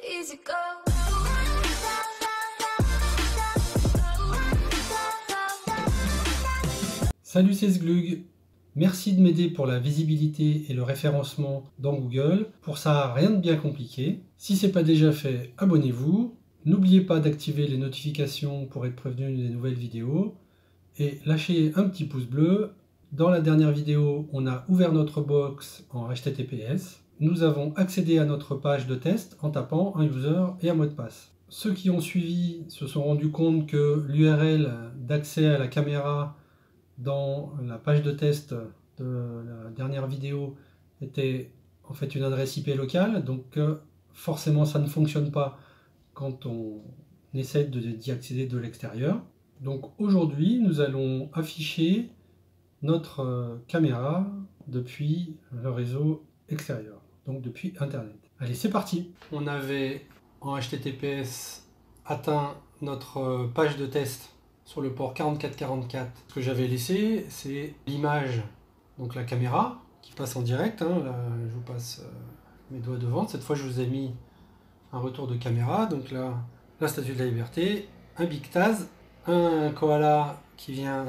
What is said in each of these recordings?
Easy go. Salut, c'est Sglug. Merci de m'aider pour la visibilité et le référencement dans Google. Pour ça, rien de bien compliqué. Si ce n'est pas déjà fait, abonnez-vous. N'oubliez pas d'activer les notifications pour être prévenu des nouvelles vidéos. Et lâchez un petit pouce bleu. Dans la dernière vidéo, on a ouvert notre box en HTTPS. Nous avons accédé à notre page de test en tapant un user et un mot de passe. Ceux qui ont suivi se sont rendus compte que l'URL d'accès à la caméra dans la page de test de la dernière vidéo était en fait une adresse IP locale, donc forcément ça ne fonctionne pas quand on essaie d'y accéder de l'extérieur. Donc aujourd'hui nous allons afficher notre caméra depuis le réseau extérieur, donc depuis internet. Allez, c'est parti. On avait en HTTPS atteint notre page de test sur le port 4444. Ce que j'avais laissé, c'est l'image, donc la caméra, qui passe en direct. Là, je vous passe mes doigts devant. Cette fois, je vous ai mis un retour de caméra. Donc là, la Statue de la Liberté, un Big Taz, un koala qui vient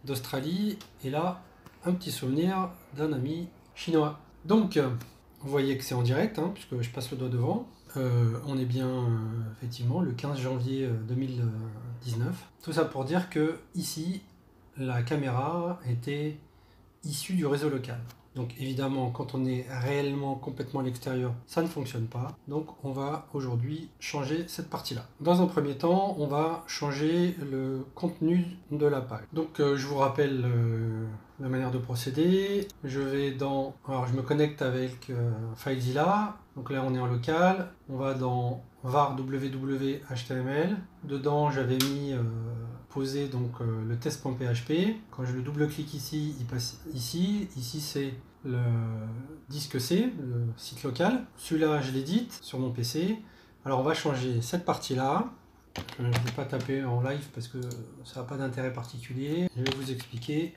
d'Australie, et là, un petit souvenir d'un ami chinois. Donc, vous voyez que c'est en direct, puisque je passe le doigt devant. On est bien effectivement le 15 janvier 2019. Tout ça pour dire que ici, la caméra était issue du réseau local. Donc évidemment, quand on est réellement complètement à l'extérieur, ça ne fonctionne pas. Donc on va aujourd'hui changer cette partie-là. Dans un premier temps, on va changer le contenu de la page. Donc je vous rappelle la manière de procéder. Je vais dans... Alors je me connecte avec FileZilla. Donc là on est en local. On va dans var www.html. Dedans j'avais mis poser donc le test.php. Quand je le double-clique ici, il passe ici. Ici c'est le disque C, le site local. Celui-là je l'édite sur mon PC. Alors on va changer cette partie-là. Je ne vais pas taper en live parce que ça n'a pas d'intérêt particulier. Je vais vous expliquer.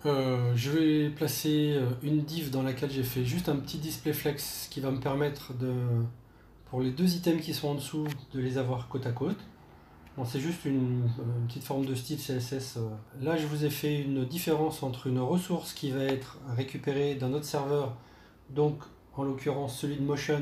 Je vais placer une div dans laquelle j'ai fait juste un petit display flex qui va me permettre de, pour les deux items qui sont en dessous, de les avoir côte à côte. Bon, c'est juste une petite forme de style CSS. Là, je vous ai fait une différence entre une ressource qui va être récupérée d'un autre serveur, donc en l'occurrence celui de Motion,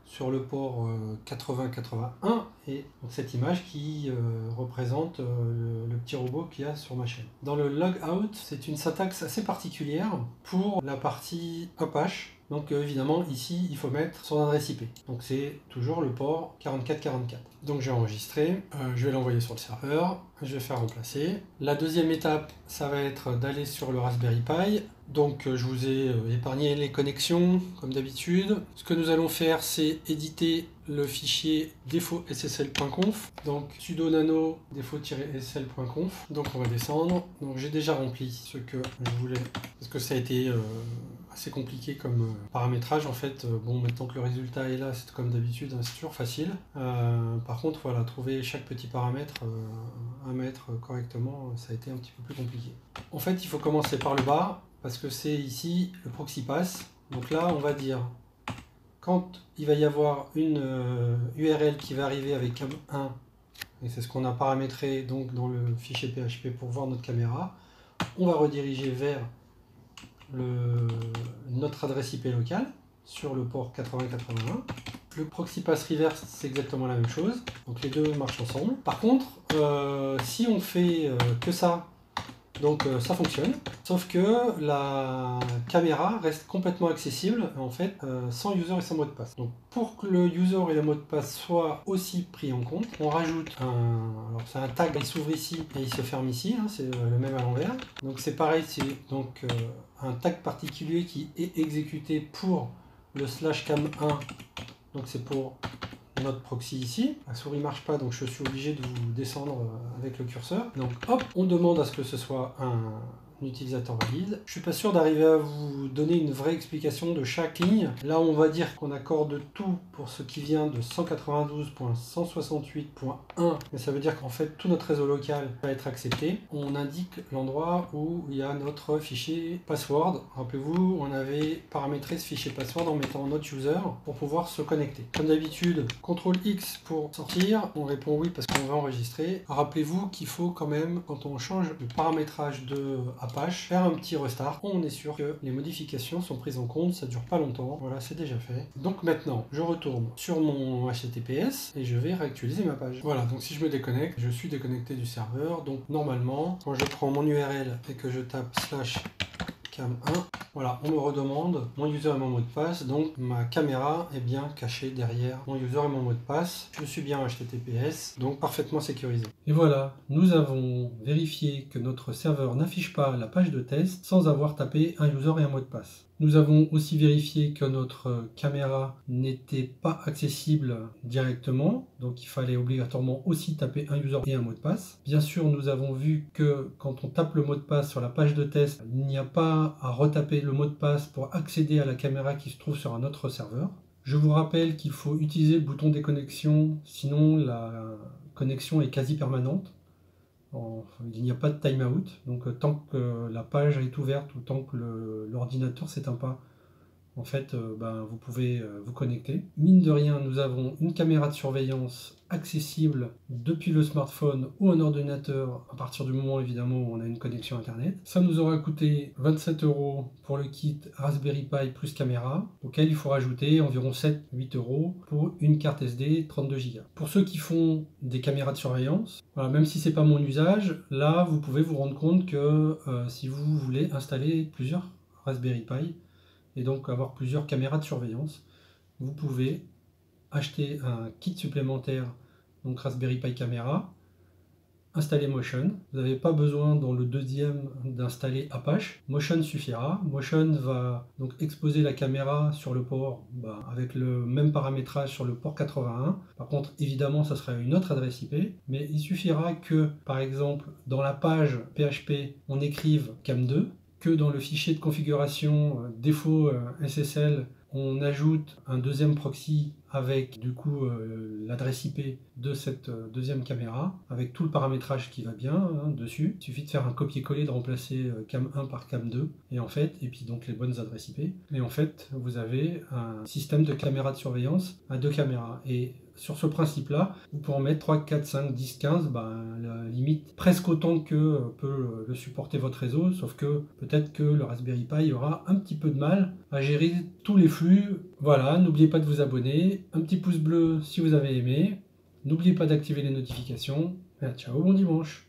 sur le port 8081, et donc cette image qui représente le petit robot qu'il y a sur ma chaîne. Dans le logout, c'est une syntaxe assez particulière pour la partie Apache. Donc évidemment ici il faut mettre son adresse IP. Donc c'est toujours le port 4444. Donc j'ai enregistré, je vais l'envoyer sur le serveur, je vais faire remplacer. La deuxième étape, ça va être d'aller sur le Raspberry Pi. Donc je vous ai épargné les connexions comme d'habitude. Ce que nous allons faire, c'est éditer le fichier défaut.ssl.conf. Donc sudo nano défaut-ssl.conf. Donc on va descendre. Donc j'ai déjà rempli ce que je voulais, parce que ça a été assez compliqué comme paramétrage en fait. Bon, maintenant que le résultat est là, c'est comme d'habitude, c'est toujours facile. Par contre, voilà, trouver chaque petit paramètre à mettre correctement, ça a été un petit peu plus compliqué. En fait, il faut commencer par le bas, parce que c'est ici le proxy pass. Donc là, on va dire, quand il va y avoir une URL qui va arriver avec CAM1, et c'est ce qu'on a paramétré donc dans le fichier PHP pour voir notre caméra, on va rediriger vers notre adresse IP locale sur le port 8081. Le proxy pass reverse, c'est exactement la même chose, donc les deux marchent ensemble. Par contre, si on fait que ça, donc ça fonctionne, sauf que la caméra reste complètement accessible en fait sans user et sans mot de passe. Donc pour que le user et le mot de passe soient aussi pris en compte, on rajoute alors c'est un tag, il s'ouvre ici et il se ferme ici, c'est le même à l'envers. Donc c'est pareil, c'est donc un tag particulier qui est exécuté pour le /cam1, donc c'est pour notre proxy ici. La souris marche pas, donc je suis obligé de vous descendre avec le curseur. Donc hop, on demande à ce que ce soit un un utilisateur valide. Je suis pas sûr d'arriver à vous donner une vraie explication de chaque ligne. Là, on va dire qu'on accorde tout pour ce qui vient de 192.168.1, mais ça veut dire qu'en fait tout notre réseau local va être accepté. On indique l'endroit où il y a notre fichier password. Rappelez-vous, on avait paramétré ce fichier password en mettant notre user pour pouvoir se connecter. Comme d'habitude, CTRL X pour sortir. On répond oui parce qu'on va enregistrer. Rappelez-vous qu'il faut quand même, quand on change le paramétrage de Apache, faire un petit restart. On est sûr que les modifications sont prises en compte, ça dure pas longtemps. Voilà, c'est déjà fait. Donc maintenant, je retourne sur mon HTTPS et je vais réactualiser ma page. Voilà, donc si je me déconnecte, je suis déconnecté du serveur. Donc normalement, quand je prends mon URL et que je tape /cam1, voilà, on me redemande mon user et mon mot de passe, donc ma caméra est bien cachée derrière mon user et mon mot de passe. Je suis bien HTTPS, donc parfaitement sécurisé. Et voilà, nous avons vérifié que notre serveur n'affiche pas la page de test sans avoir tapé un user et un mot de passe. Nous avons aussi vérifié que notre caméra n'était pas accessible directement, donc il fallait obligatoirement aussi taper un user et un mot de passe. Bien sûr, nous avons vu que quand on tape le mot de passe sur la page de test, il n'y a pas à retaper le mot de passe pour accéder à la caméra qui se trouve sur un autre serveur. Je vous rappelle qu'il faut utiliser le bouton déconnexion, sinon la connexion est quasi permanente. Il n'y a pas de timeout, donc tant que la page est ouverte ou tant que l'ordinateur ne s'éteint pas, en fait, vous pouvez vous connecter. Mine de rien, nous avons une caméra de surveillance accessible depuis le smartphone ou un ordinateur à partir du moment évidemment où on a une connexion internet. Ça nous aura coûté 27 € pour le kit Raspberry Pi plus caméra, auquel il faut rajouter environ 7-8 € pour une carte SD 32 Go. Pour ceux qui font des caméras de surveillance, voilà, même si c'est pas mon usage, là vous pouvez vous rendre compte que si vous voulez installer plusieurs Raspberry Pi et donc avoir plusieurs caméras de surveillance, vous pouvez acheter un kit supplémentaire, donc Raspberry Pi Camera, installer Motion. Vous n'avez pas besoin dans le deuxième d'installer Apache. Motion suffira. Motion va donc exposer la caméra sur le port avec le même paramétrage sur le port 81. Par contre, évidemment, ça sera une autre adresse IP, mais il suffira que, par exemple, dans la page PHP, on écrive CAM2, que dans le fichier de configuration défaut SSL, on ajoute un deuxième proxy avec du coup l'adresse IP de cette deuxième caméra, avec tout le paramétrage qui va bien dessus. Il suffit de faire un copier-coller, de remplacer CAM1 par CAM2, et puis donc les bonnes adresses IP. Et en fait, vous avez un système de caméra de surveillance à 2 caméras. Et sur ce principe-là, vous pouvez en mettre 3, 4, 5, 10, 15, la limite presque autant que peut le supporter votre réseau, sauf que peut-être que le Raspberry Pi aura un petit peu de mal à gérer tous les flux. Voilà, n'oubliez pas de vous abonner, un petit pouce bleu si vous avez aimé, n'oubliez pas d'activer les notifications, et ciao, bon dimanche.